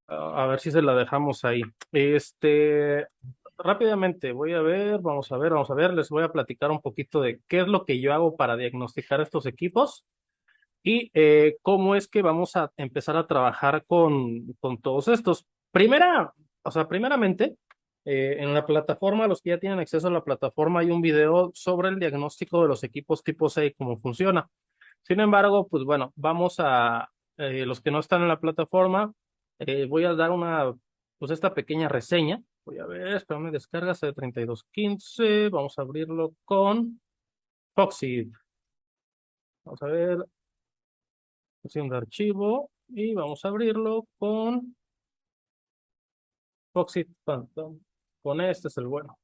A ver si se la dejamos ahí. Rápidamente, voy a ver, vamos a ver, les voy a platicar un poquito de qué es lo que yo hago para diagnosticar estos equipos y cómo es que vamos a empezar a trabajar con todos estos. Primeramente, en la plataforma, los que ya tienen acceso a la plataforma, hay un video sobre el diagnóstico de los equipos tipo C y cómo funciona. Sin embargo, pues bueno, los que no están en la plataforma, voy a dar pues esta pequeña reseña. Voy a ver, espérame, descarga C3215, vamos a abrirlo con Foxy. Vamos a ver, opción de archivo y vamos a abrirlo con Foxy Phantom. Con este es el bueno.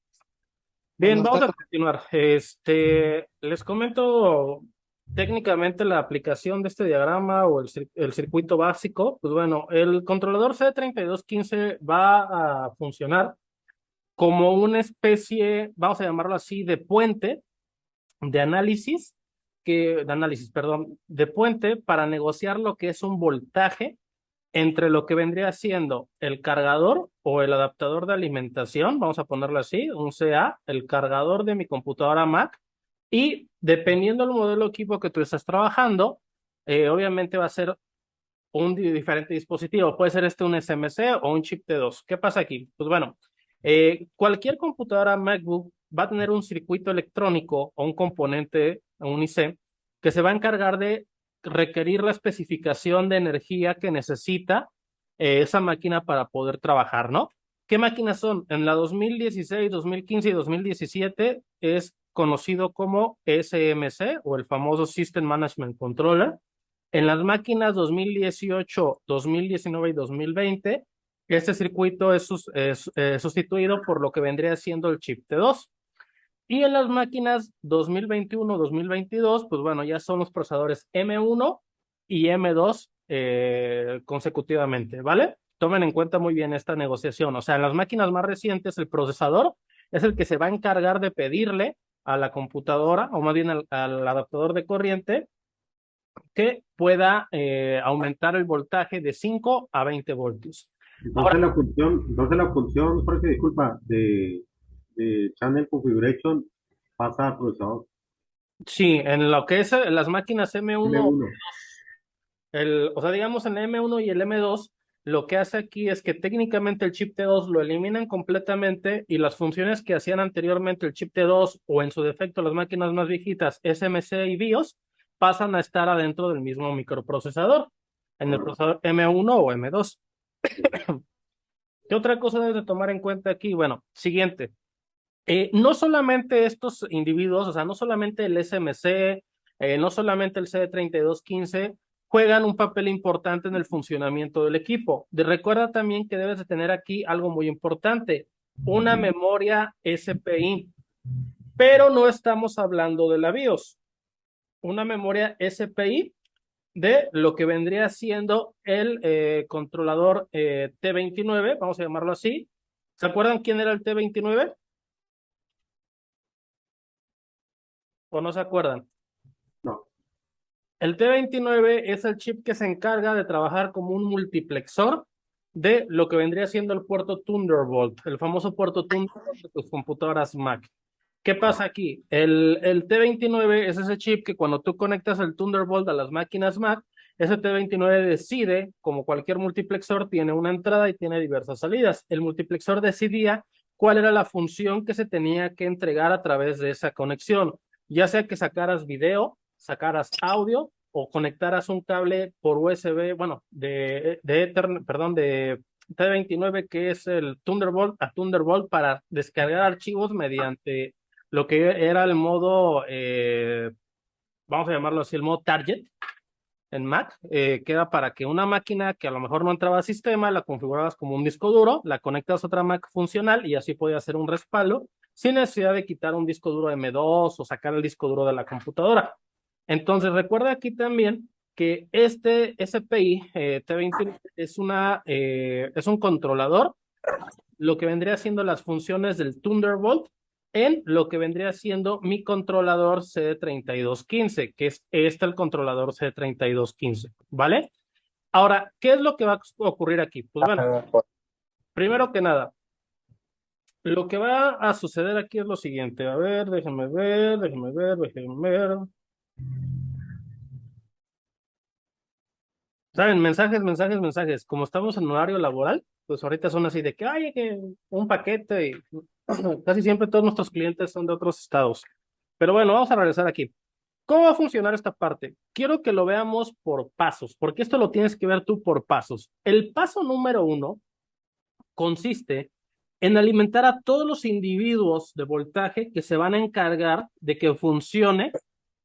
Bien, Buenas vamos a tardes. continuar. Les comento técnicamente la aplicación de este diagrama o el circuito básico. Pues bueno, el controlador C3215 va a funcionar como una especie, vamos a llamarlo así, de puente de análisis, perdón, de puente para negociar lo que es un voltaje entre lo que vendría siendo el cargador o el adaptador de alimentación, vamos a ponerlo así, un CA, el cargador de mi computadora Mac, y dependiendo del modelo de equipo que tú estás trabajando, obviamente va a ser un diferente dispositivo. Puede ser un SMC o un chip T2. ¿Qué pasa aquí? Pues bueno, cualquier computadora MacBook va a tener un circuito electrónico o un componente, un IC, que se va a encargar de requerir la especificación de energía que necesita esa máquina para poder trabajar, ¿no? ¿Qué máquinas son? En la 2016, 2015 y 2017 es conocido como SMC o el famoso System Management Controller. En las máquinas 2018, 2019 y 2020, este circuito es sustituido por lo que vendría siendo el chip T2. Y en las máquinas 2021, 2022, pues bueno, ya son los procesadores M1 y M2 consecutivamente, ¿vale? Tomen en cuenta muy bien esta negociación. O sea, en las máquinas más recientes, el procesador es el que se va a encargar de pedirle a la computadora, o más bien al adaptador de corriente, que pueda aumentar el voltaje de 5 a 20 voltios. Ahora, Entonces la función, Jorge, disculpa, de Channel Configuration pasa al procesador sí, en lo que es las máquinas M1, M1. o sea, digamos en el M1 y el M2, lo que hace aquí es que técnicamente el chip T2 lo eliminan completamente y las funciones que hacían anteriormente el chip T2 o en su defecto las máquinas más viejitas, SMC y BIOS, pasan a estar adentro del mismo microprocesador, en el procesador M1 o M2. ¿Qué otra cosa debes de tomar en cuenta aquí? Bueno, siguiente. No solamente estos individuos, o sea, no solamente el SMC, no solamente el CD3215, juegan un papel importante en el funcionamiento del equipo. Recuerda también que debes de tener aquí algo muy importante, una memoria SPI, pero no estamos hablando de la BIOS. Una memoria SPI de lo que vendría siendo el controlador T29, vamos a llamarlo así. ¿Se acuerdan quién era el T29 o no se acuerdan? No, El T29 es el chip que se encarga de trabajar como un multiplexor de lo que vendría siendo el puerto Thunderbolt, el famoso puerto Thunderbolt de tus computadoras Mac. ¿Qué pasa aquí? El T29 es ese chip que cuando tú conectas el Thunderbolt a las máquinas Mac, ese T29 decide, como cualquier multiplexor, tiene una entrada y tiene diversas salidas. El multiplexor decidía cuál era la función que se tenía que entregar a través de esa conexión, ya sea que sacaras video, sacaras audio o conectaras un cable por USB, bueno, perdón, de T29, que es el Thunderbolt a Thunderbolt para descargar archivos mediante lo que era el modo, vamos a llamarlo así, el modo target en Mac, queda para que una máquina que a lo mejor no entraba al sistema, la configurabas como un disco duro, la conectas a otra Mac funcional y así podía hacer un respaldo sin necesidad de quitar un disco duro M2 o sacar el disco duro de la computadora. Entonces, recuerda aquí también que este SPI T20 es un controlador, lo que vendría siendo las funciones del Thunderbolt en lo que vendría siendo mi controlador C3215, que es el controlador C3215, ¿vale? Ahora, ¿qué es lo que va a ocurrir aquí? Pues bueno, primero que nada, lo que va a suceder aquí es lo siguiente. A ver, déjenme ver. ¿Saben? Mensajes. Como estamos en horario laboral, pues ahorita son así de que hay que un paquete y casi siempre todos nuestros clientes son de otros estados. Pero bueno, vamos a regresar aquí. ¿Cómo va a funcionar esta parte? Quiero que lo veamos por pasos, porque esto lo tienes que ver tú por pasos. El paso número uno consiste en alimentar a todos los individuos de voltaje que se van a encargar de que funcione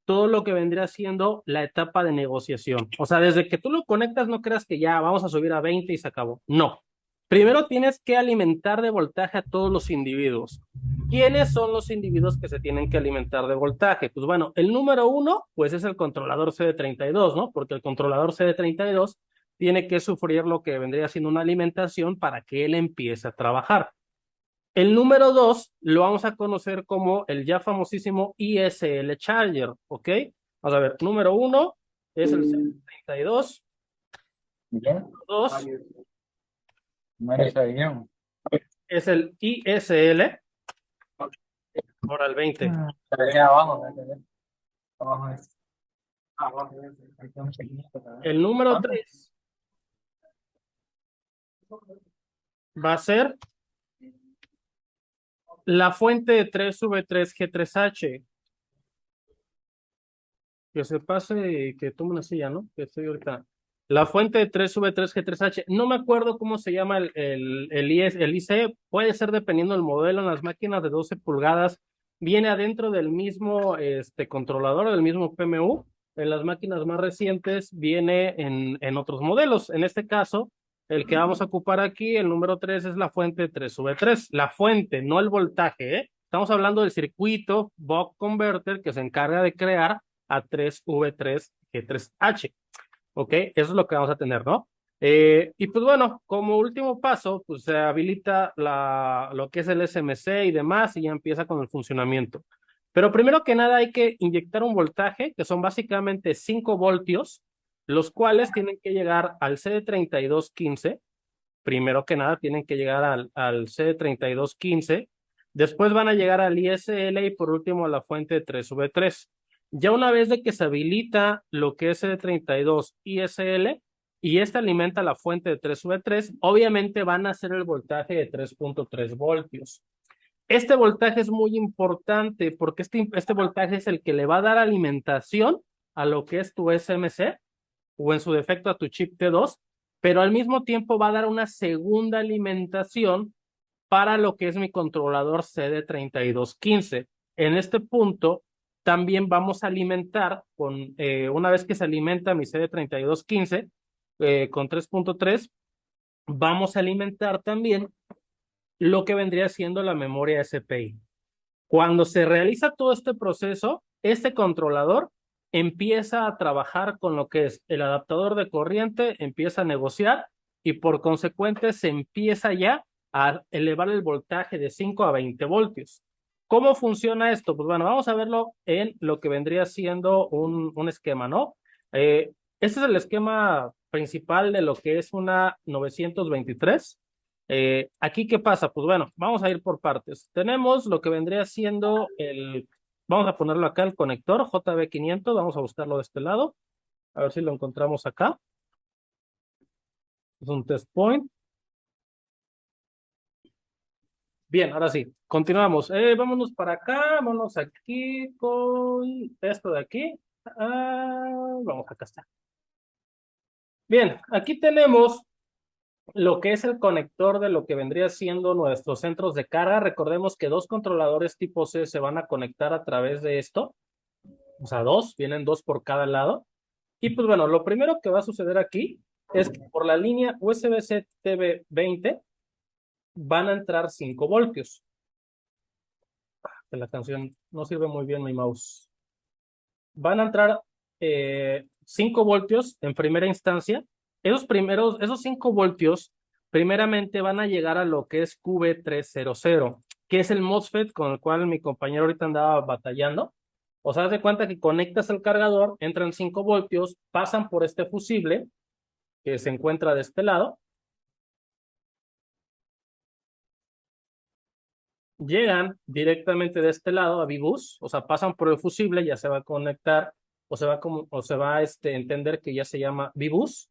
todo lo que vendría siendo la etapa de negociación. O sea, desde que tú lo conectas, no creas que ya vamos a subir a 20 y se acabó. No. Primero tienes que alimentar de voltaje a todos los individuos. ¿Quiénes son los individuos que se tienen que alimentar de voltaje? Pues bueno, el número uno, pues es el controlador CD32, ¿no? Porque el controlador CD32 tiene que sufrir lo que vendría siendo una alimentación para que él empiece a trabajar. El número dos lo vamos a conocer como el ya famosísimo ISL Charger, ¿ok? Vamos a ver, número uno es el CD32, Bien. dos No eres bien. es el ISL, ahora el 20. Pero abajo, abajo es. Abajo es. Hay un pequeñito, ¿verdad? El número ¿Cuánto? 3 va a ser la fuente de 3V3G3H. Que se pase y que tome una silla, ¿no? Que estoy ahorita. La fuente de 3V3G3H. No me acuerdo cómo se llama el IC. Puede ser dependiendo del modelo. En las máquinas de 12 pulgadas viene adentro del mismo controlador, del mismo PMU. En las máquinas más recientes viene en otros modelos. En este caso, el que vamos a ocupar aquí, el número 3, es la fuente de 3V3. La fuente, no el voltaje, ¿eh? Estamos hablando del circuito Buck Converter que se encarga de crear a 3V3G3H. ¿Ok? Eso es lo que vamos a tener, ¿no? Y pues bueno, como último paso, pues se habilita lo que es el SMC y demás y ya empieza con el funcionamiento. Pero primero que nada hay que inyectar un voltaje, que son básicamente 5 voltios, los cuales tienen que llegar al CD3215. Primero que nada tienen que llegar al CD3215. Después van a llegar al ISL y por último a la fuente de 3V3. Ya una vez de que se habilita lo que es CD32 ISL y esta alimenta la fuente de 3V3, obviamente van a hacer el voltaje de 3.3 voltios. Este voltaje es muy importante porque este voltaje es el que le va a dar alimentación a lo que es tu SMC o en su defecto a tu chip T2, pero al mismo tiempo va a dar una segunda alimentación para lo que es mi controlador CD3215. En este punto, también vamos a alimentar una vez que se alimenta mi CD3215 con 3.3, vamos a alimentar también lo que vendría siendo la memoria SPI. Cuando se realiza todo este proceso, este controlador empieza a trabajar con lo que es el adaptador de corriente, empieza a negociar y por consecuente se empieza ya a elevar el voltaje de 5 a 20 voltios. ¿Cómo funciona esto? Pues bueno, vamos a verlo en lo que vendría siendo un esquema, ¿no? Este es el esquema principal de lo que es una 923. Aquí, ¿qué pasa? Pues bueno, vamos a ir por partes. Tenemos lo que vendría siendo vamos a ponerlo acá, el conector JB500, vamos a buscarlo de este lado, a ver si lo encontramos acá. Es un test point. Bien, ahora sí, continuamos. Vámonos para acá, vámonos aquí con esto de aquí. Vamos, acá está. Bien, aquí tenemos lo que es el conector de lo que vendría siendo nuestros centros de carga. Recordemos que dos controladores tipo C se van a conectar a través de esto. O sea, vienen dos por cada lado. Y pues bueno, lo primero que va a suceder aquí es que por la línea USB-C TV20 van a entrar 5 voltios. Que la canción no sirve muy bien mi mouse. Van a entrar 5 voltios en primera instancia. Esos 5 voltios, primeramente van a llegar a lo que es QB300, que es el MOSFET con el cual mi compañero ahorita andaba batallando. O sea, haz de cuenta que conectas el cargador, entran 5 voltios, pasan por este fusible, que se encuentra de este lado. Llegan directamente de este lado a Vbus, o sea, pasan por el fusible, ya se va a conectar, o se va a entender que ya se llama Vbus,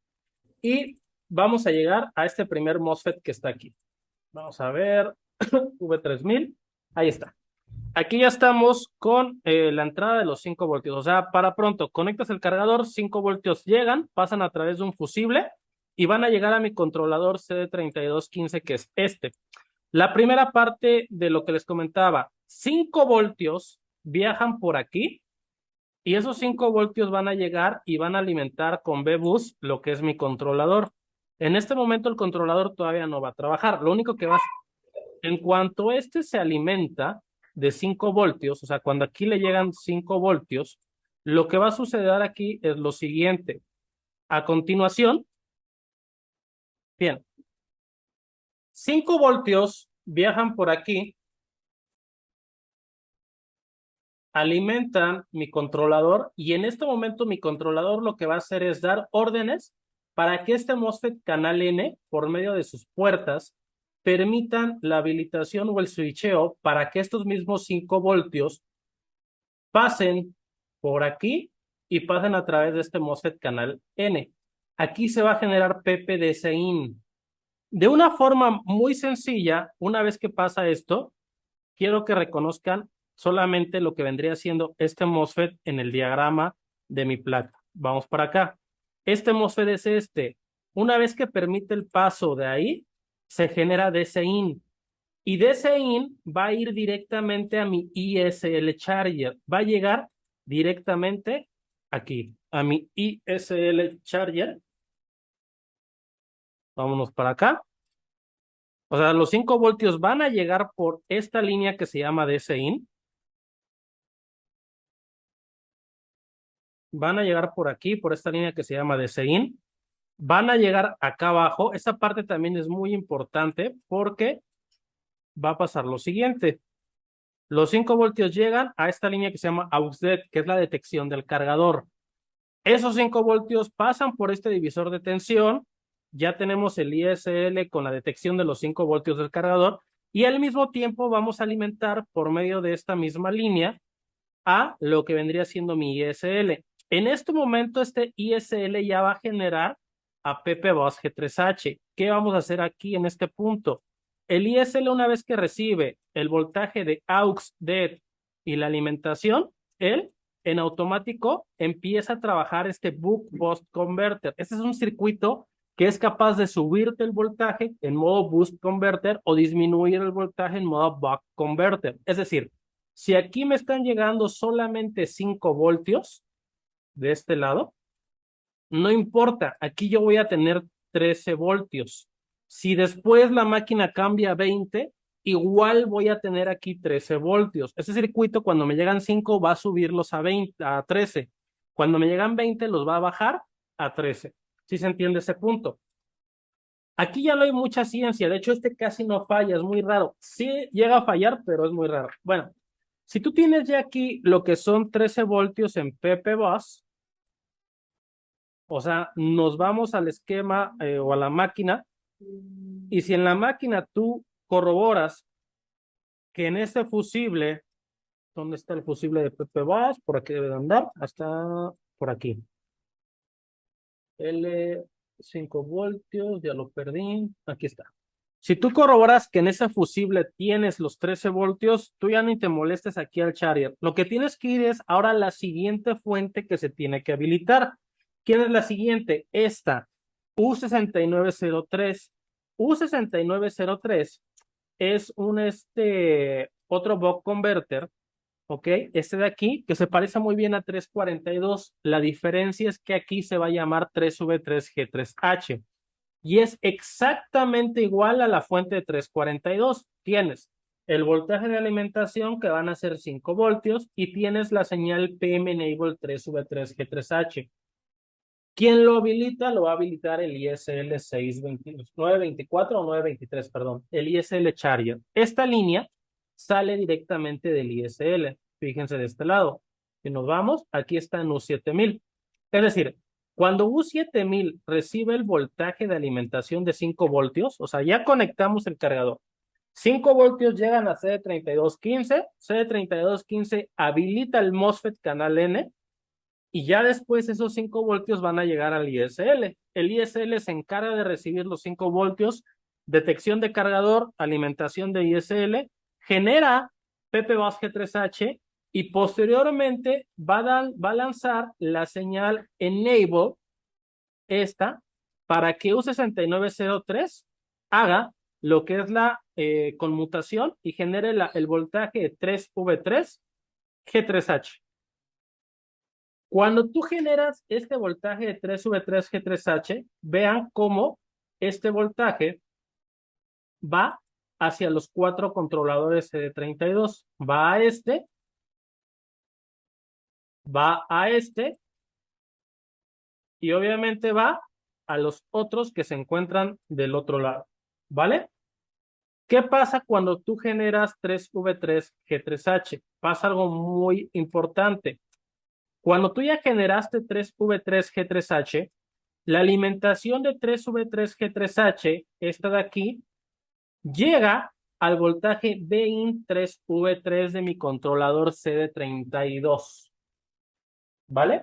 y vamos a llegar a este primer MOSFET que está aquí. Vamos a ver, V3000, ahí está. Aquí ya estamos con la entrada de los 5 voltios, o sea, para pronto, conectas el cargador, 5 voltios llegan, pasan a través de un fusible y van a llegar a mi controlador CD3215, que es este. La primera parte de lo que les comentaba, 5 voltios viajan por aquí y esos 5 voltios van a llegar y van a alimentar con Vbus lo que es mi controlador. En este momento el controlador todavía no va a trabajar, lo único que va a en cuanto este se alimenta de 5 voltios, o sea, cuando aquí le llegan 5 voltios, lo que va a suceder aquí es lo siguiente. A continuación, bien, 5 voltios viajan por aquí, alimentan mi controlador y en este momento mi controlador lo que va a hacer es dar órdenes para que este MOSFET canal N, por medio de sus puertas, permitan la habilitación o el switcheo para que estos mismos 5 voltios pasen por aquí y pasen a través de este MOSFET canal N. Aquí se va a generar PPDS-IN. De una forma muy sencilla, una vez que pasa esto, quiero que reconozcan solamente lo que vendría siendo este MOSFET en el diagrama de mi placa. Vamos para acá. Este MOSFET es este. Una vez que permite el paso de ahí, se genera DC-IN. Y DC-IN va a ir directamente a mi ISL Charger. Va a llegar directamente aquí, a mi ISL Charger. Vámonos para acá. O sea, los 5 voltios van a llegar por esta línea que se llama DC-IN. Van a llegar por aquí, por esta línea que se llama DC-IN. Van a llegar acá abajo. Esta parte también es muy importante porque va a pasar lo siguiente. Los 5 voltios llegan a esta línea que se llama AUXDET, que es la detección del cargador. Esos 5 voltios pasan por este divisor de tensión. Ya tenemos el ISL con la detección de los 5 voltios del cargador. Y al mismo tiempo vamos a alimentar por medio de esta misma línea a lo que vendría siendo mi ISL. En este momento, este ISL ya va a generar a PPBus G3H. ¿Qué vamos a hacer aquí en este punto? El ISL, una vez que recibe el voltaje de AUX, DET y la alimentación, él en automático empieza a trabajar este Buck Boost Converter. Este es un circuito que es capaz de subirte el voltaje en modo Boost Converter o disminuir el voltaje en modo Buck Converter. Es decir, si aquí me están llegando solamente 5 voltios de este lado, no importa, aquí yo voy a tener 13 voltios. Si después la máquina cambia a 20, igual voy a tener aquí 13 voltios. Ese circuito cuando me llegan 5 va a subirlos a 20, a 13. Cuando me llegan 20 los va a bajar a 13. ¿Sí se entiende ese punto? Aquí ya no hay mucha ciencia, de hecho este casi no falla, es muy raro. Sí llega a fallar, pero es muy raro. Bueno, si tú tienes ya aquí lo que son 13 voltios en PPBus, o sea, nos vamos al esquema o a la máquina, y si en la máquina tú corroboras que en este fusible, ¿dónde está el fusible de PPBus? Por aquí debe de andar, hasta por aquí. L 5 voltios, ya lo perdí, aquí está. Si tú corroboras que en ese fusible tienes los 13 voltios, tú ya ni te molestes aquí al Charger. Lo que tienes que ir es ahora la siguiente fuente que se tiene que habilitar. ¿Quién es la siguiente? Esta, U6903. U6903 es un otro buck converter, ¿ok? Este de aquí, que se parece muy bien a 342. La diferencia es que aquí se va a llamar 3V3G3H. Y es exactamente igual a la fuente de 342. Tienes el voltaje de alimentación que van a ser 5 voltios y tienes la señal PM Enable 3V3G3H. ¿Quién lo habilita? Lo va a habilitar el ISL 924 o 923, perdón, el ISL Charger. Esta línea sale directamente del ISL. Fíjense de este lado. Si nos vamos, aquí está en U7000. Es decir, Cuando U7000 recibe el voltaje de alimentación de 5 voltios, o sea, ya conectamos el cargador. 5 voltios llegan a CD3215, CD3215 habilita el MOSFET canal N y ya después esos 5 voltios van a llegar al ISL. El ISL se encarga de recibir los 5 voltios, detección de cargador, alimentación de ISL, genera PPBus G3H y posteriormente va a lanzar la señal Enable, esta, para que U6903 haga lo que es la conmutación y genere el voltaje 3V3 G3H. Cuando tú generas este voltaje de 3V3 G3H, vean cómo este voltaje va hacia los 4 controladores CD32. Va a este, va a este, y obviamente va a los otros que se encuentran del otro lado. ¿Vale? ¿Qué pasa cuando tú generas 3V3 G3H? Pasa algo muy importante. Cuando tú ya generaste 3V3 G3H, la alimentación de 3V3 G3H, esta de aquí, llega al voltaje Bin 3V3 de mi controlador CD32. ¿Vale?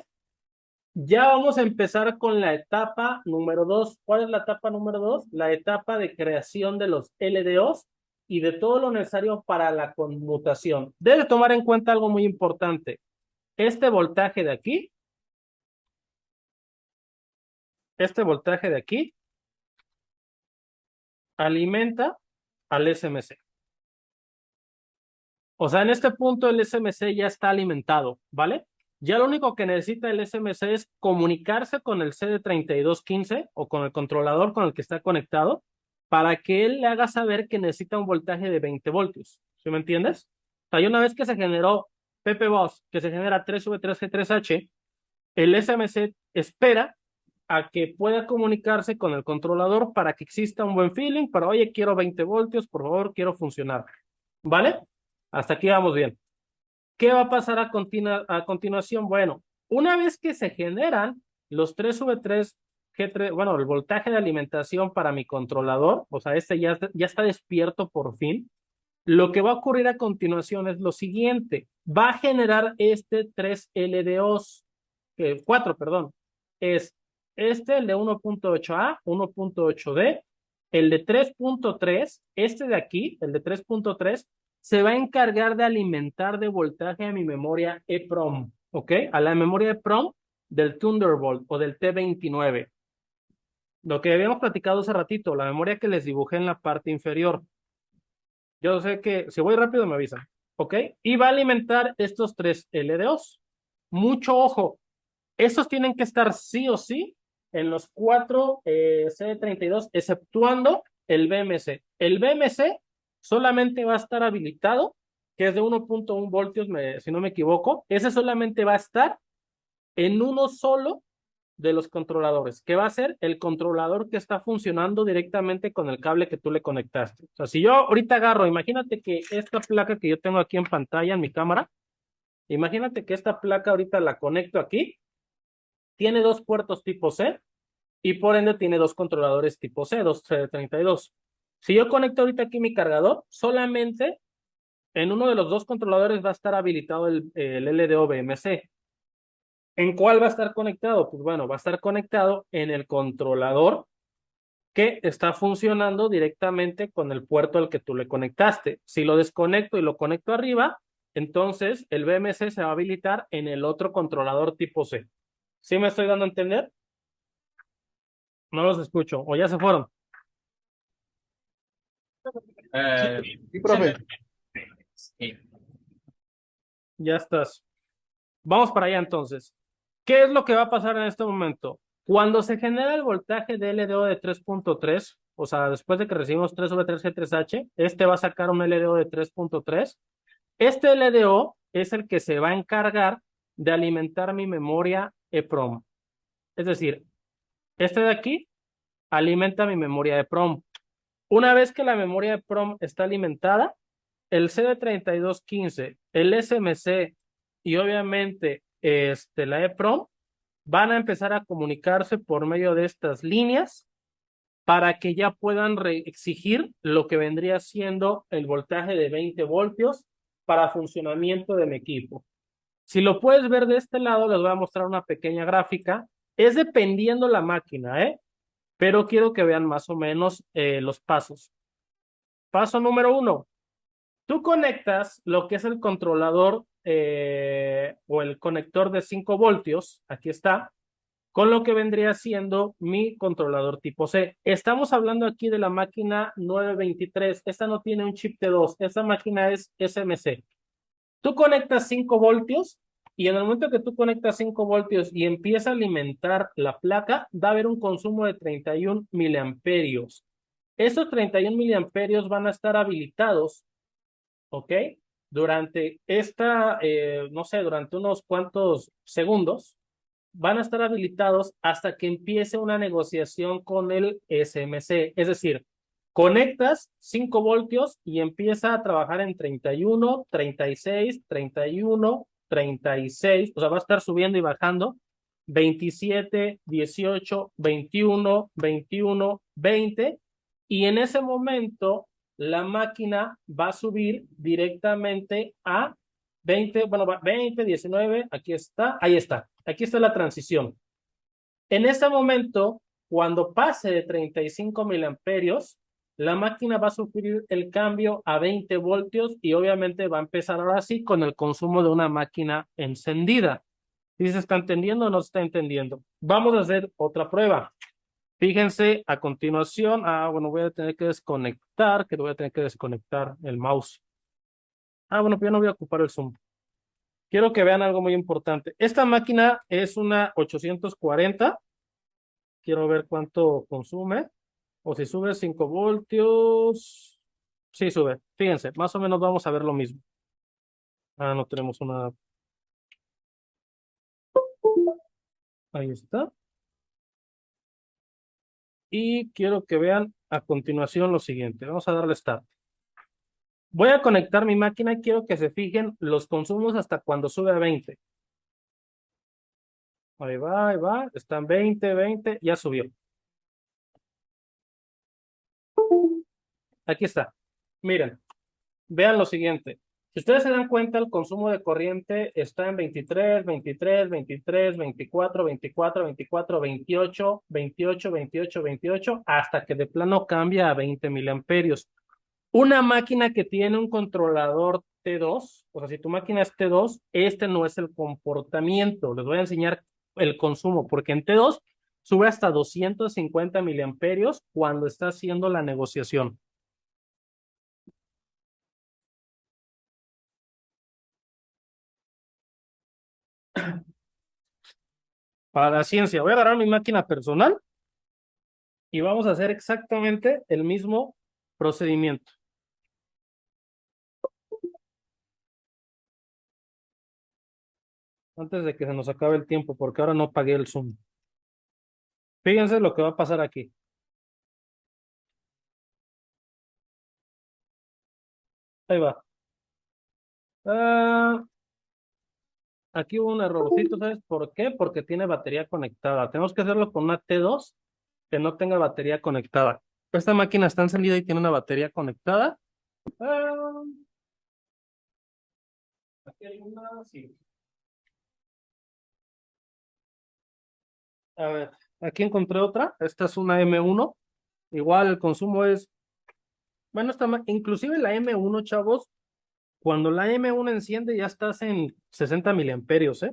Ya vamos a empezar con la etapa número 2. ¿Cuál es la etapa número 2? La etapa de creación de los LDOs y de todo lo necesario para la conmutación. Debe tomar en cuenta algo muy importante. Este voltaje de aquí, alimenta al SMC. O sea, en este punto el SMC ya está alimentado, ¿vale? Ya lo único que necesita el SMC es comunicarse con el CD3215 o con el controlador con el que está conectado para que él le haga saber que necesita un voltaje de 20 voltios. ¿Sí me entiendes? O sea, y una vez que se generó PPBus, que se genera 3V3G3H, el SMC espera a que pueda comunicarse con el controlador para que exista un buen feeling, para, oye, quiero 20 voltios, por favor, quiero funcionar. ¿Vale? Hasta aquí vamos bien. ¿Qué va a pasar a continuación? Bueno, una vez que se generan los 3V3 G3, bueno, el voltaje de alimentación para mi controlador, o sea, este ya está despierto por fin, lo que va a ocurrir a continuación es lo siguiente. Va a generar este 3 LDOs, 4, perdón. Es este, el de 1.8A, 1.8D, el de 3.3, este de aquí, el de 3.3, se va a encargar de alimentar de voltaje a mi memoria EPROM, ¿ok? A la memoria EPROM del Thunderbolt o del T29. Lo que habíamos platicado hace ratito, la memoria que les dibujé en la parte inferior. Yo sé que si voy rápido me avisan, ¿ok? Y va a alimentar estos 3 LDOs. Mucho ojo, estos tienen que estar sí o sí en los 4 CD32, exceptuando el BMC. El BMC solamente va a estar habilitado, que es de 1.1 voltios, si no me equivoco. Ese solamente va a estar en uno solo de los controladores, que va a ser el controlador que está funcionando directamente con el cable que tú le conectaste. O sea, si yo ahorita agarro, imagínate que esta placa que yo tengo aquí en pantalla en mi cámara, imagínate que esta placa ahorita la conecto aquí, tiene 2 puertos tipo C y por ende tiene 2 controladores tipo C, 2 CD32. Si yo conecto ahorita aquí mi cargador, solamente en uno de los 2 controladores va a estar habilitado el LDO BMC. ¿En cuál va a estar conectado? Pues bueno, va a estar conectado en el controlador que está funcionando directamente con el puerto al que tú le conectaste. Si lo desconecto y lo conecto arriba, entonces el BMC se va a habilitar en el otro controlador tipo C. ¿Sí me estoy dando a entender? No los escucho, o ya se fueron. Sí, profe. Sí. Ya estás. Vamos para allá entonces. ¿Qué es lo que va a pasar en este momento? Cuando se genera el voltaje de LDO de 3.3, o sea, después de que recibimos 3V3G3H, este va a sacar un LDO de 3.3. Este LDO es el que se va a encargar de alimentar mi memoria EPROM. Es decir, este de aquí alimenta mi memoria EPROM. Una vez que la memoria EPROM está alimentada, el CD3215, el SMC y obviamente la EPROM van a empezar a comunicarse por medio de estas líneas para que ya puedan exigir lo que vendría siendo el voltaje de 20 voltios para funcionamiento de mi equipo. Si lo puedes ver de este lado, les voy a mostrar una pequeña gráfica. Es dependiendo la máquina, ¿eh? Pero quiero que vean más o menos los pasos. Paso número 1. Tú conectas lo que es el controlador o el conector de 5 voltios. Aquí está. Con lo que vendría siendo mi controlador tipo C. Estamos hablando aquí de la máquina 923. Esta no tiene un chip T2. Esta máquina es SMC. Tú conectas 5 voltios y en el momento que tú conectas 5 voltios y empieza a alimentar la placa, va a haber un consumo de 31 miliamperios. Esos 31 miliamperios van a estar habilitados, ¿ok? Durante no sé, durante unos cuantos segundos, van a estar habilitados hasta que empiece una negociación con el SMC. Es decir, conectas 5 voltios y empieza a trabajar en 31, 36, 31, 36. O sea, va a estar subiendo y bajando. 27, 18, 21, 21, 20. Y en ese momento, la máquina va a subir directamente a 20, bueno, 20, 19, aquí está, ahí está. Aquí está la transición. En ese momento, cuando pase de 35 miliamperios, la máquina va a sufrir el cambio a 20 voltios y obviamente va a empezar ahora sí con el consumo de una máquina encendida. ¿Sí se está entendiendo o no se está entendiendo? Vamos a hacer otra prueba. Fíjense a continuación. Bueno, voy a tener que desconectar, que voy a tener que desconectar el mouse. Bueno, pues ya no voy a ocupar el Zoom. Quiero que vean algo muy importante. Esta máquina es una 840. Quiero ver cuánto consume. O si sube 5 voltios. Sí, sube. Fíjense, más o menos vamos a ver lo mismo. No tenemos una. Ahí está. Y quiero que vean a continuación lo siguiente. Vamos a darle start. Voy a conectar mi máquina y quiero que se fijen los consumos hasta cuando sube a 20. Ahí va, ahí va. Están 20, 20. Ya subió. Aquí está. Miren. Vean lo siguiente. Si ustedes se dan cuenta, el consumo de corriente está en 23, 23, 23, 24, 24, 24, 28, 28, 28, 28, hasta que de plano cambia a 20 miliamperios. Una máquina que tiene un controlador T2, o sea, si tu máquina es T2, este no es el comportamiento. Les voy a enseñar el consumo, porque en T2 sube hasta 250 miliamperios cuando está haciendo la negociación. Para la ciencia, voy a agarrar mi máquina personal y vamos a hacer exactamente el mismo procedimiento. Antes de que se nos acabe el tiempo, porque ahora no pagué el Zoom. Fíjense lo que va a pasar aquí. Ahí va. Aquí hubo un errorcito, ¿sabes por qué? Porque tiene batería conectada. Tenemos que hacerlo con una T2 que no tenga batería conectada. Esta máquina está encendida y tiene una batería conectada. Aquí hay una, sí. A ver, aquí encontré otra. Esta es una M1. Igual el consumo es, bueno, inclusive la M1, chavos, cuando la M1 enciende ya estás en 60 miliamperios, ¿eh?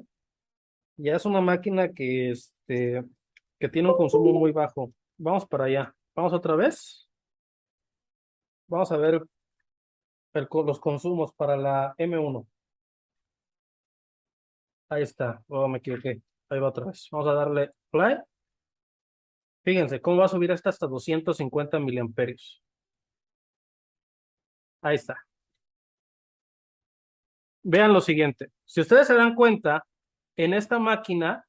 Ya es una máquina que tiene un consumo muy bajo. Vamos para allá. Vamos otra vez. Vamos a ver los consumos para la M1. Ahí está. Oh, me equivoqué. Ahí va otra vez. Vamos a darle play. Fíjense cómo va a subir hasta 250 miliamperios. Ahí está. Vean lo siguiente. Si ustedes se dan cuenta, en esta máquina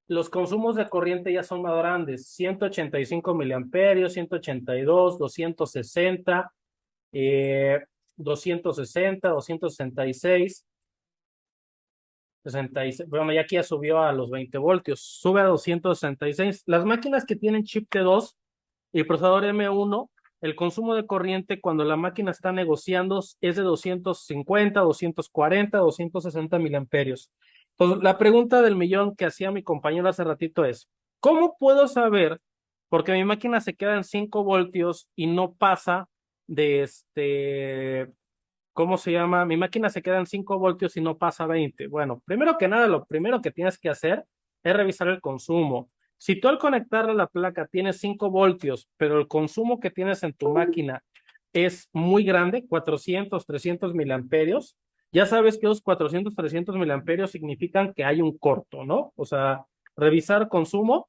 los consumos de corriente ya son más grandes. 185 miliamperios, 182, 260, 260, 266. 66, bueno, ya aquí ya subió a los 20 voltios, sube a 266. Las máquinas que tienen chip T2 y procesador M1, el consumo de corriente cuando la máquina está negociando es de 250, 240, 260 miliamperios. Entonces, la pregunta del millón que hacía mi compañero hace ratito es, ¿cómo puedo saber? Porque mi máquina se queda en 5 voltios y no pasa de ¿cómo se llama? Mi máquina se queda en 5 voltios y no pasa a 20. Bueno, primero que nada, lo primero que tienes que hacer es revisar el consumo. Si tú al conectarle a la placa tienes 5 voltios, pero el consumo que tienes en tu máquina es muy grande, 400, 300 miliamperios, ya sabes que esos 400, 300 miliamperios significan que hay un corto, ¿no? O sea, revisar consumo,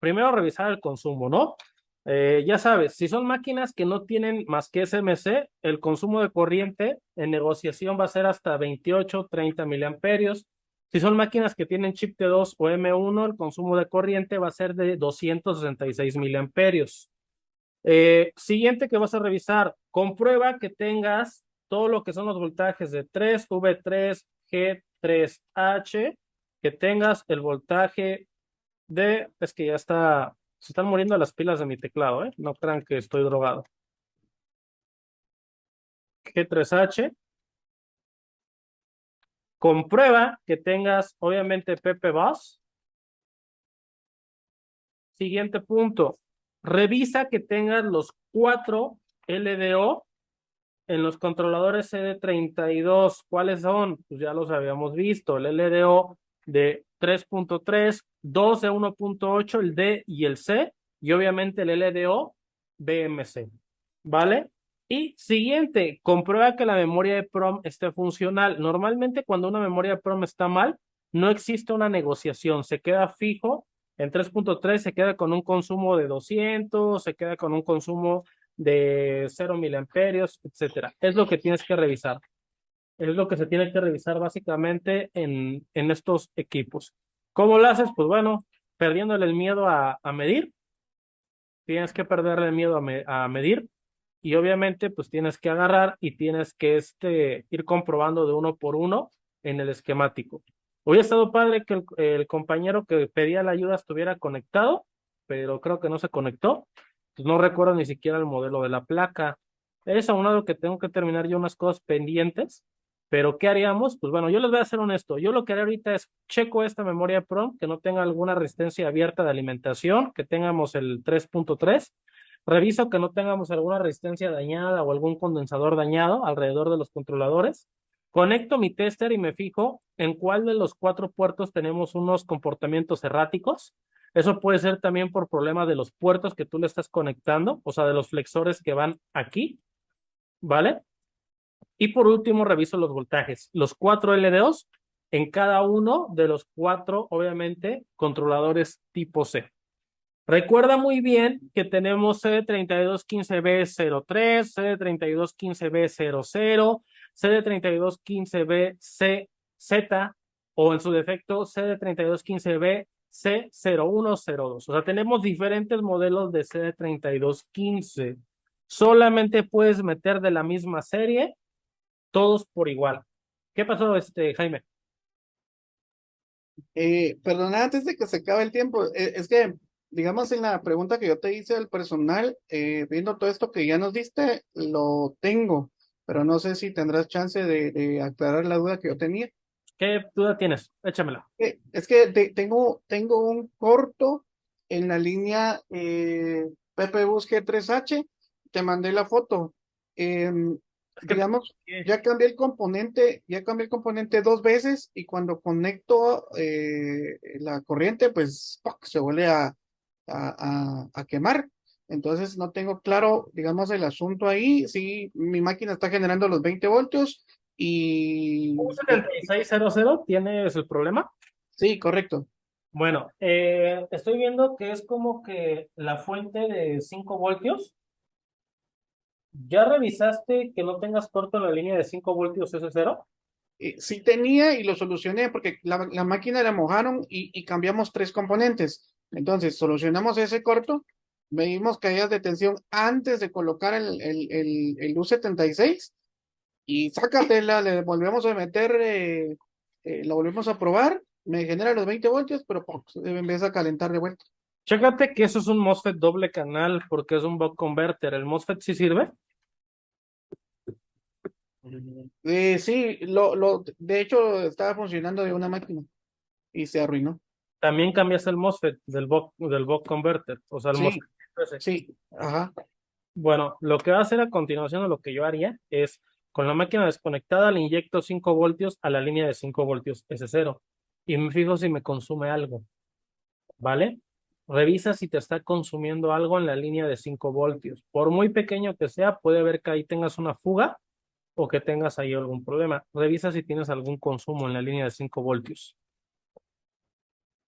primero revisar el consumo, ¿no? Ya sabes, si son máquinas que no tienen más que SMC, el consumo de corriente en negociación va a ser hasta 28, 30 miliamperios. Si son máquinas que tienen chip T2 o M1, el consumo de corriente va a ser de 266 miliamperios. Siguiente que vas a revisar, comprueba que tengas todo lo que son los voltajes de 3V3, G3H, que tengas el voltaje es que ya está, se están muriendo las pilas de mi teclado, ¿eh? No crean que estoy drogado. G3H, comprueba que tengas, obviamente, PP-Bus. Siguiente punto, revisa que tengas los 4 LDO en los controladores CD32. ¿Cuáles son? Pues ya los habíamos visto, el LDO de 3.3, 2 de 1.8, el D y el C, y obviamente el LDO BMC, ¿vale? Y siguiente, comprueba que la memoria de PROM esté funcional. Normalmente cuando una memoria de PROM está mal, no existe una negociación, se queda fijo en 3.3, se queda con un consumo de 200, se queda con un consumo de 0 miliamperios, etcétera. Es lo que tienes que revisar. Es lo que se tiene que revisar básicamente en estos equipos. ¿Cómo lo haces? Pues bueno, perdiéndole el miedo a medir. Tienes que perderle el miedo a medir. Y obviamente, pues tienes que agarrar y tienes que ir comprobando de uno por uno en el esquemático. Hubiera estado padre que el compañero que pedía la ayuda estuviera conectado, pero creo que no se conectó. Pues no recuerdo ni siquiera el modelo de la placa. Es aunado que tengo que terminar yo unas cosas pendientes, pero ¿qué haríamos? Pues bueno, yo les voy a ser honesto. Yo lo que haré ahorita es checo esta memoria PROM, que no tenga alguna resistencia abierta de alimentación, que tengamos el 3.3. Reviso que no tengamos alguna resistencia dañada o algún condensador dañado alrededor de los controladores. Conecto mi tester y me fijo en cuál de los 4 puertos tenemos unos comportamientos erráticos. Eso puede ser también por problema de los puertos que tú le estás conectando, o sea, de los flexores que van aquí, ¿vale? Y por último, reviso los voltajes, los 4 LDOs en cada uno de los 4, obviamente, controladores tipo C. Recuerda muy bien que tenemos CD3215B03, CD3215B00, CD3215BCZ o en su defecto CD3215BC0102. O sea, tenemos diferentes modelos de CD3215. Solamente puedes meter de la misma serie, todos por igual. ¿Qué pasó, Jaime? Perdona, antes de que se acabe el tiempo, es que, digamos, en la pregunta que yo te hice del personal, viendo todo esto que ya nos diste, lo tengo, pero no sé si tendrás chance de aclarar la duda que yo tenía. ¿Qué duda tienes? Échamela. Es que tengo un corto en la línea Pepe Busque 3H, te mandé la foto. Es que Digamos, ya cambié el componente 2 veces y cuando conecto la corriente, pues ¡poc! Se vuelve a quemar. Entonces no tengo claro, digamos, el asunto ahí. Sí, mi máquina está generando los 20 voltios y un 7600, ¿tienes el problema? sí, correcto. Bueno, estoy viendo que es como que la fuente de 5 voltios. ¿Ya revisaste que no tengas corto en la línea de 5 voltios S0? Sí tenía y lo solucioné porque la máquina la mojaron y cambiamos 3 componentes. Entonces, solucionamos ese corto, medimos caídas de tensión antes de colocar el U76 y sácatela, le volvemos a meter, la volvemos a probar, me genera los 20 voltios, pero empieza a calentar de vuelta. Chécate que eso es un MOSFET doble canal porque es un buck converter. ¿El MOSFET sí sirve? Sí, de hecho estaba funcionando de una máquina y se arruinó. También cambias el MOSFET del buck converter, o sea, el Sí, MOSFET ese. sí, ajá. Bueno, lo que va a hacer a continuación o lo que yo haría es, con la máquina desconectada, le inyecto 5 voltios a la línea de 5 voltios S0 y me fijo si me consume algo, ¿vale? Revisa si te está consumiendo algo en la línea de 5 voltios. Por muy pequeño que sea, puede ver que ahí tengas una fuga o que tengas ahí algún problema. Revisa si tienes algún consumo en la línea de 5 voltios.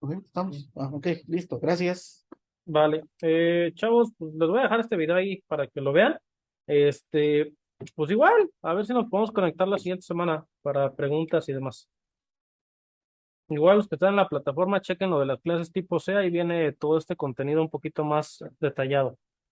Ok, estamos. Ok, listo, gracias. Vale, chavos, pues les voy a dejar este video ahí para que lo vean. Este, pues igual, a ver si nos podemos conectar la siguiente semana para preguntas y demás. Igual los que están en la plataforma, chequen lo de las clases tipo C, ahí viene todo este contenido un poquito más detallado.